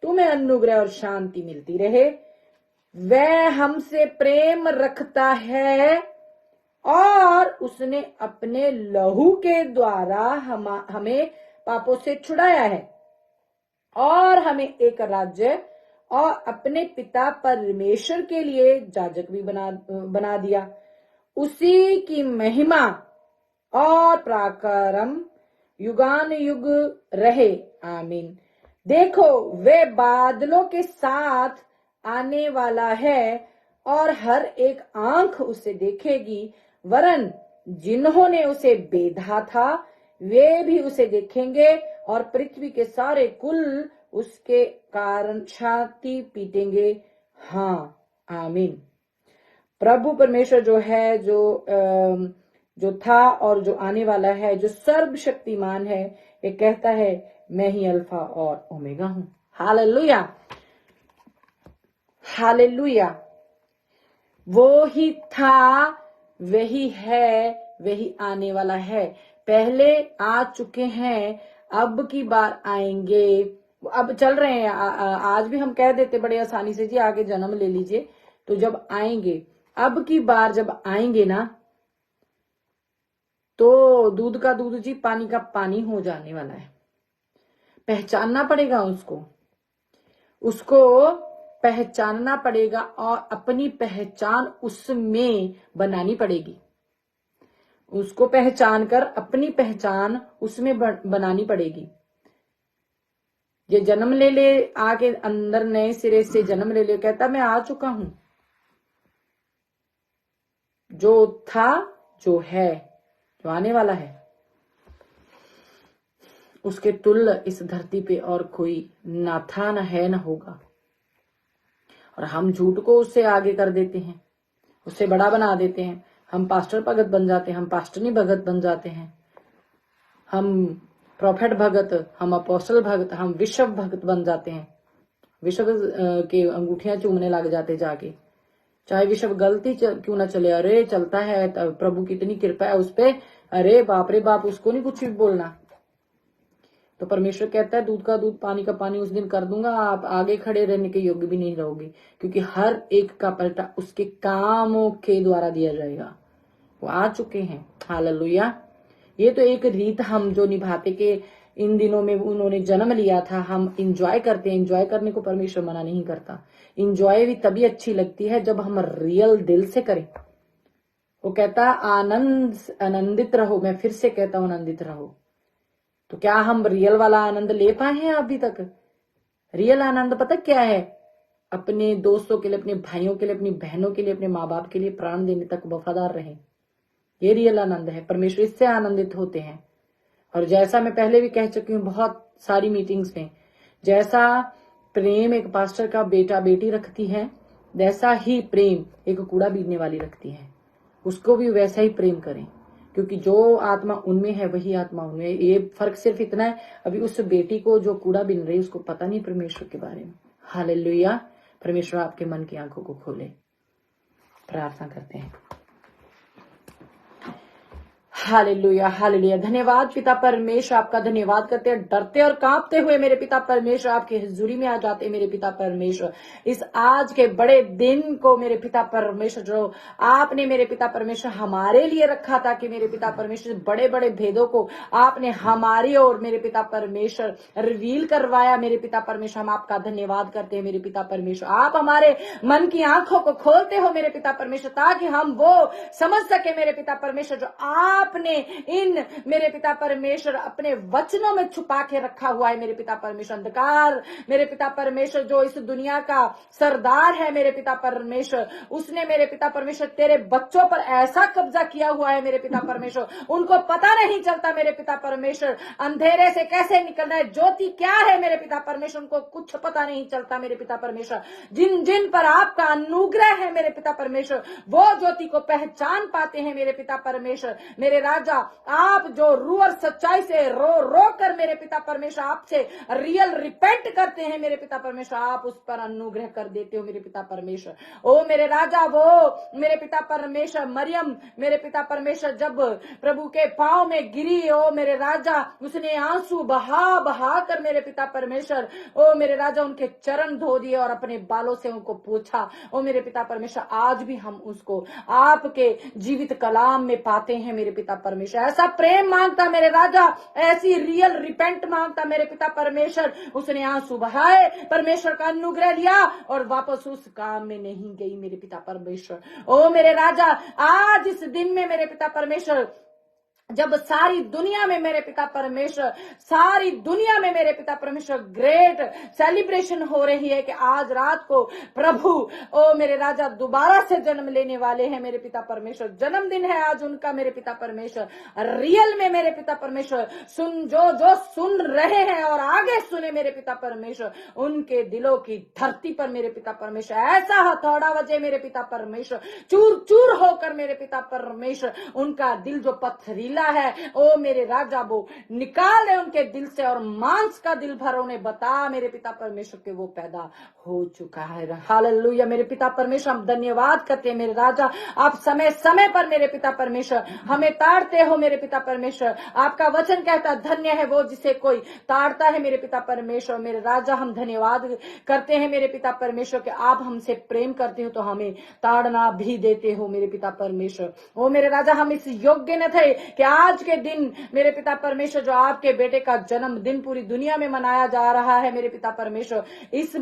Speaker 1: तुम्हें अनुग्रह और शांति मिलती रहे। वह हमसे प्रेम रखता है और उसने अपने लहू के द्वारा हमें पापों से छुड़ाया है और हमें एक राज्य और अपने पिता परमेश्वर के लिए याजक भी बना दिया। उसी की महिमा और पराक्रम युगान युग रहे, आमीन। देखो, वे बादलों के साथ आने वाला है और हर एक आंख उसे देखेगी, वरन जिन्होंने उसे बेधा था वे भी उसे देखेंगे और पृथ्वी के सारे कुल उसके कारण छाती पीटेंगे। हाँ, आमीन। प्रभु परमेश्वर जो है, जो था और जो आने वाला है, जो सर्वशक्तिमान है, ये कहता है मैं ही अल्फा और ओमेगा हूं। Hallelujah, hallelujah. वो ही था, वही है, वही आने वाला है। पहले आ चुके हैं, अब की बार आएंगे। अब चल रहे हैं। आज भी हम कह देते बड़े आसानी से, जी आगे जन्म ले लीजिए। तो जब आएंगे, अब की बार जब आएंगे ना, तो दूध का दूध जी, पानी का पानी हो जाने वाला है। पहचानना पड़ेगा उसको पहचानना पड़ेगा और अपनी पहचान उसमें बनानी पड़ेगी। उसको पहचान कर अपनी पहचान उसमें बनानी पड़ेगी। ये जन्म ले ले, आके अंदर नए सिरे से जन्म ले ले, कहता मैं आ चुका हूं। जो था, जो है, जो आने वाला है, उसके तुल्य इस धरती पे और कोई ना था, ना है, ना होगा। और हम झूठ को उससे आगे कर देते हैं, उससे बड़ा बना देते हैं। हम पास्टर भगत बन जाते हैं, हम पास्टरनी भगत बन जाते हैं, हम प्रोफेट भगत, हम अपोस्टल भगत, हम विश्व भगत बन जाते हैं। विश्व के अंगूठियां चूमने लग जाते जाके, चाहे विश्व गलती क्यों ना चले। अरे चलता है, प्रभु की इतनी कृपा है उस पे, अरे बाप रे बाप, उसको नहीं कुछ भी बोलना। तो परमेश्वर कहता है दूध का दूध, पानी का पानी उस दिन कर दूंगा, आप आगे खड़े रहने के योग्य भी नहीं रहोगे, क्योंकि हर एक का पलटा उसके कामों के द्वारा दिया जाएगा। वो आ चुके हैं। हालेलुया। ये तो एक रीत हम जो निभाते के इन दिनों में उन्होंने जन्म लिया था, हम इंजॉय करते हैं। इंजॉय करने को परमेश्वर मना नहीं करता। इंजॉय भी तभी अच्छी लगती है जब हम रियल दिल से करें। वो कहता आनंदित रहो। मैं फिर से कहता हूं, आनंदित रहो। तो क्या हम रियल वाला आनंद ले पाए हैं अभी तक? रियल आनंद पता क्या है? अपने दोस्तों के लिए, अपने भाइयों के लिए, अपनी बहनों के लिए, अपने माँ बाप के लिए प्राण देने तक वफादार रहें। ये रियल आनंद है। परमेश्वर इससे आनंदित होते हैं। और जैसा मैं पहले भी कह चुकी हूँ बहुत सारी मीटिंग्स में, जैसा प्रेम एक पास्टर का बेटा बेटी रखती है, वैसा ही प्रेम एक कूड़ा बीनने वाली रखती है। उसको भी वैसा ही प्रेम करें, क्योंकि जो आत्मा उनमें है वही आत्मा उनमें। ये फर्क सिर्फ इतना है, अभी उस बेटी को जो कूड़ा बीन रही है उसको पता नहीं परमेश्वर के बारे में। हालेलुया। परमेश्वर आपके मन की आंखों को खोले। प्रार्थना करते हैं। Hallelujah, hallelujah. धन्यवाद पिता परमेश्वर, आपका धन्यवाद करते हैं। डरते और कांपते हुए मेरे पिता परमेश्वर आपकी हुजूरी में आ जाते हैं मेरे पिता परमेश्वर। इस आज के बड़े दिन को मेरे पिता परमेश्वर, जो आपने मेरे पिता परमेश्वर हमारे लिए रखा था, कि मेरे पिता परमेश्वर बड़े बड़े भेदों को आपने हमारी ओर मेरे पिता परमेश्वर रिवील करवाया मेरे पिता परमेश्वर। हम आपका धन्यवाद करते हैं मेरे पिता परमेश्वर। आप हमारे मन की आंखों को खोलते हो मेरे पिता परमेश्वर, ताकि हम वो समझ सके मेरे पिता परमेश्वर जो आपने इन मेरे पिता परमेश्वर अपने वचनों में छुपा के रखा हुआ है मेरे पिता परमेश्वर। अंधकार मेरे पिता परमेश्वर जो इस दुनिया का सरदार है मेरे पिता परमेश्वर, उसने मेरे पिता परमेश्वर तेरे बच्चों पर ऐसा कब्जा किया हुआ है मेरे पिता परमेश्वर, उनको पता नहीं चलता मेरे पिता परमेश्वर अंधेरे से कैसे निकलना है, ज्योति क्या है मेरे पिता परमेश्वर, उनको कुछ पता नहीं चलता मेरे पिता परमेश्वर। जिन जिन पर आपका अनुग्रह है मेरे पिता परमेश्वर, वो ज्योति को पहचान पाते हैं मेरे पिता परमेश्वर। मेरे राजा, आप जो रूह और सच्चाई से रो रो कर मेरे पिता परमेश्वर आपसे रियल रिपेंट करते हैं मेरे पिता परमेश्वर, आप उस पर अनुग्रह कर देते हो मेरे पिता परमेश्वर। ओ मेरे राजा, वो मेरे पिता परमेश्वर मरियम मेरे पिता परमेश्वर जब प्रभु के पांव में गिरी, ओ मेरे राजा, उसने आंसू बहा बहा कर मेरे पिता परमेश्वर, ओ मेरे राजा, उनके चरण धो दिए और अपने बालों से उनको पूछा। ओ मेरे पिता परमेश्वर, आज भी हम उसको आपके जीवित कलाम में पाते हैं मेरे पिता परमेश्वर। ऐसा प्रेम मांगता मेरे राजा, ऐसी रियल रिपेंट मांगता मेरे पिता परमेश्वर। उसने आंसू बहाए, परमेश्वर का अनुग्रह लिया और वापस उस काम में नहीं गई मेरे पिता परमेश्वर। ओ मेरे राजा, आज इस दिन में मेरे पिता परमेश्वर, जब सारी दुनिया में मेरे पिता परमेश्वर, सारी दुनिया में मेरे पिता परमेश्वर ग्रेट सेलिब्रेशन हो रही है कि आज रात को प्रभु, ओ मेरे राजा, दोबारा से जन्म लेने वाले हैं मेरे पिता परमेश्वर। जन्मदिन है आज उनका मेरे पिता परमेश्वर। रियल में मेरे पिता परमेश्वर जो सुन रहे हैं और आगे सुने मेरे पिता परमेश्वर, उनके दिलों की धरती पर मेरे पिता परमेश्वर ऐसा हथौड़ा बजे मेरे पिता परमेश्वर, चूर चूर होकर मेरे पिता परमेश्वर, उनका दिल जो पथरीला है, ओ मेरे राजा, वो निकाले उनके दिल से और मांस का दिल भर उन्हें बता मेरे पिता परमेश्वर के वो पैदा हो चुका है। हालेलुया मेरे पिता परमेश्वर, हम धन्यवाद करते हैं मेरे राजा। आप समय समय पर मेरे पिता परमेश्वर हमें ताड़ते हो मेरे पिता परमेश्वर। आपका वचन कहता धन्य है वो जिसे कोई ताड़ता है मेरे पिता परमेश्वर। मेरे राजा, हम धन्यवाद करते हैं मेरे पिता परमेश्वर कि आप हमसे प्रेम करते हो तो हमें ताड़ना भी देते हो मेरे पिता परमेश्वर। ओ मेरे राजा, हम इस योग्य न थे कि आज के दिन मेरे पिता परमेश्वर, जो आपके बेटे का जन्मदिन पूरी दुनिया में मनाया जा रहा है मेरे पिता परमेश्वर, इस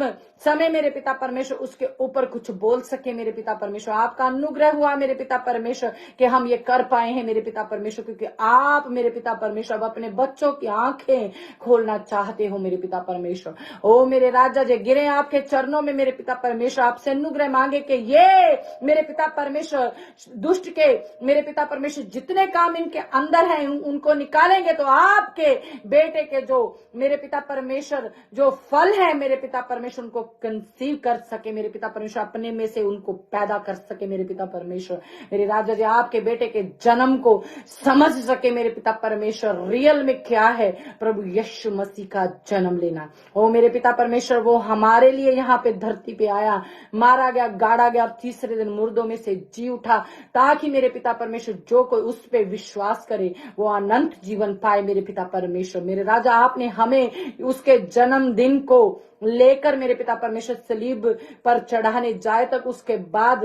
Speaker 1: समय मेरे पिता परमेश्वर उसके ऊपर कुछ बोल सके मेरे पिता परमेश्वर। आपका अनुग्रह हुआ मेरे पिता परमेश्वर कि हम ये कर पाए हैं मेरे पिता परमेश्वर, क्योंकि आप मेरे पिता परमेश्वर अब अपने बच्चों की आंखें खोलना चाहते हो मेरे पिता परमेश्वर। ओ मेरे राजा, जो गिरे आपके चरणों में मेरे पिता परमेश्वर, आपसे अनुग्रह मांगे कि ये मेरे पिता परमेश्वर दुष्ट के मेरे पिता परमेश्वर जितने काम इनके अंदर है उनको निकालेंगे तो आपके बेटे के जो मेरे पिता परमेश्वर जो फल है मेरे पिता परमेश्वर, उनको कंसीव कर सके मेरे पिता परमेश्वर, अपने में से उनको पैदा कर सके मेरे पिता परमेश्वर। मेरे राजा जी, आपके बेटे के जन्म को समझ सके मेरे पिता परमेश्वर, रियल में क्या है प्रभु यीशु मसीह का जन्म लेना। ओ मेरे पिता परमेश्वर, वो हमारे लिए यहाँ पे धरती पे आया, मारा गया, गाड़ा गया, तीसरे दिन मुर्दों में से जी उठा, ताकि मेरे पिता परमेश्वर जो कोई उस पे विश्वास करे वो अनंत जीवन पाए मेरे पिता परमेश्वर। मेरे राजा, आपने हमें उसके जन्मदिन को लेकर मेरे पिता परमेश्वर सलीब पर चढ़ाने जाए तक, उसके बाद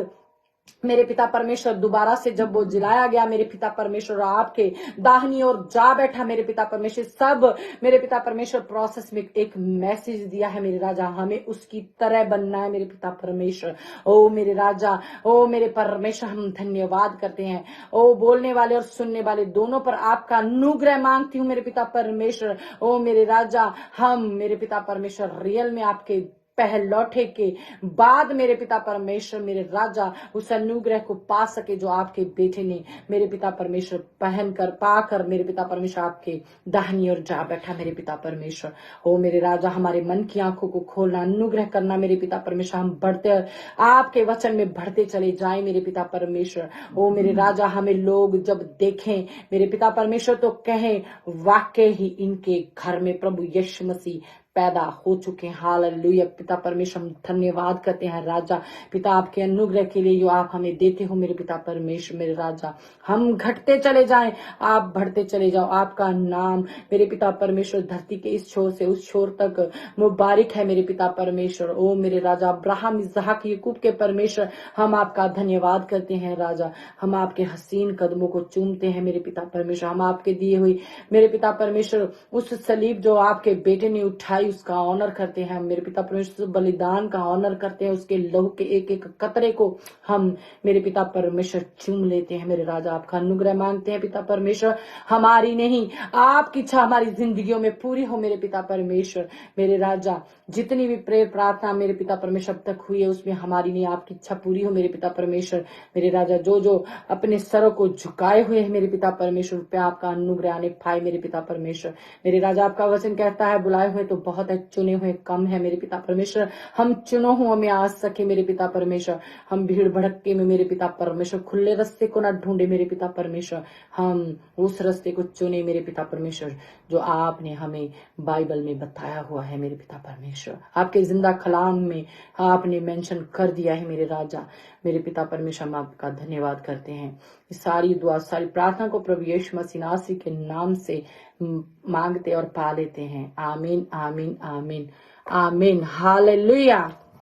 Speaker 1: मेरे पिता परमेश्वर दोबारा से जब वो जिलाया गया मेरे पिता परमेश्वर आपके दाहिनी ओर जा बैठा मेरे पिता परमेश्वर, सब मेरे पिता परमेश्वर प्रोसेस में एक मैसेज दिया है मेरे राजा, हमें उसकी तरह बनना है मेरे पिता परमेश्वर। ओ मेरे राजा, ओ मेरे परमेश्वर, हम धन्यवाद करते हैं। ओ बोलने वाले और सुनने वाले दोनों पर आपका अनुग्रह मांगती हूँ मेरे पिता परमेश्वर। ओ मेरे राजा, हम मेरे पिता परमेश्वर रियल में आपके पहलौठे के बाद मेरे पिता परमेश्वर मेरे राजा उस अनुग्रह को पा सके जो आपके बेटे ने मेरे पिता परमेश्वर पहन कर पाकर मेरे पिता परमेश्वर आपके दाहिनी ओर जा बैठा मेरे पिता परमेश्वर। ओ मेरे राजा, हमारे मन की आंखों को खोलना, अनुग्रह करना मेरे पिता परमेश्वर, हम बढ़ते आपके वचन में बढ़ते चले जाएं मेरे पिता परमेश्वर। ओ मेरे राजा, हमें लोग जब देखें मेरे पिता परमेश्वर तो कहें वाकई ही इनके घर में प्रभु यीशु मसीह पैदा हो चुके हैं। हालेलुया पिता परमेश्वर, हम धन्यवाद करते हैं राजा पिता आपके अनुग्रह के लिए जो आप हमें देते हो मेरे पिता परमेश्वर। मेरे राजा, हम घटते चले जाएं, आप बढ़ते चले जाओ। आपका नाम मेरे पिता परमेश्वर धरती के इस छोर से उस छोर तक मुबारक है मेरे पिता परमेश्वर। ओ मेरे राजा, अब्राहम इसहाक याकूब के परमेश्वर, हम आपका धन्यवाद करते हैं राजा। हम आपके हसीन कदमों को चूमते हैं मेरे पिता परमेश्वर। हम आपके दिए हुई मेरे पिता परमेश्वर उस सलीब जो आपके बेटे ने उठाई उसका ऑनर करते हैं मेरे पिता परमेश्वर। बलिदान का ऑनर करते हैं, उसके लहू के एक एक कतरे को हम मेरे पिता परमेश्वर चूम लेते हैं मेरे राजा। आपका अनुग्रह मांगते हैं पिता परमेश्वर, हमारी नहीं आपकी इच्छा हमारी जिंदगियों में पूरी हो मेरे पिता परमेश्वर। मेरे राजा, जितनी भी प्रेयर प्रार्थना मेरे पिता परमेश्वर अब तक हुई है उसमें हमारी नहीं आपकी इच्छा पूरी हो मेरे पिता परमेश्वर। मेरे राजा, जो जो अपने सरों को झुकाए हुए हैं मेरे पिता परमेश्वर पे आपका अनुग्रह आने पाए मेरे पिता परमेश्वर। मेरे राजा, आपका वचन कहता है बुलाए हुए तो बहुत है, चुने हुए कम है मेरे पिता परमेश्वर। हम चुनो हुआ में आ सके मेरे पिता परमेश्वर। हम भीड़ भड़के में मेरे पिता परमेश्वर खुले रास्ते को ना ढूंढे मेरे पिता परमेश्वर। हम उस रास्ते को चुने मेरे पिता परमेश्वर जो आपने हमें बाइबल में बताया हुआ है मेरे पिता परमेश्वर। आपके जिंदा कलाम में आपने मेंशन कर दिया है मेरे राजा। मेरे पिता परमेश्वर, हम आपका धन्यवाद करते हैं। सारी दुआ सारी प्रार्थना को प्रभु यीशु मसीह नासरी के नाम से मांगते और पा लेते हैं। आमीन आमीन आमीन आमीन। हालेलुया।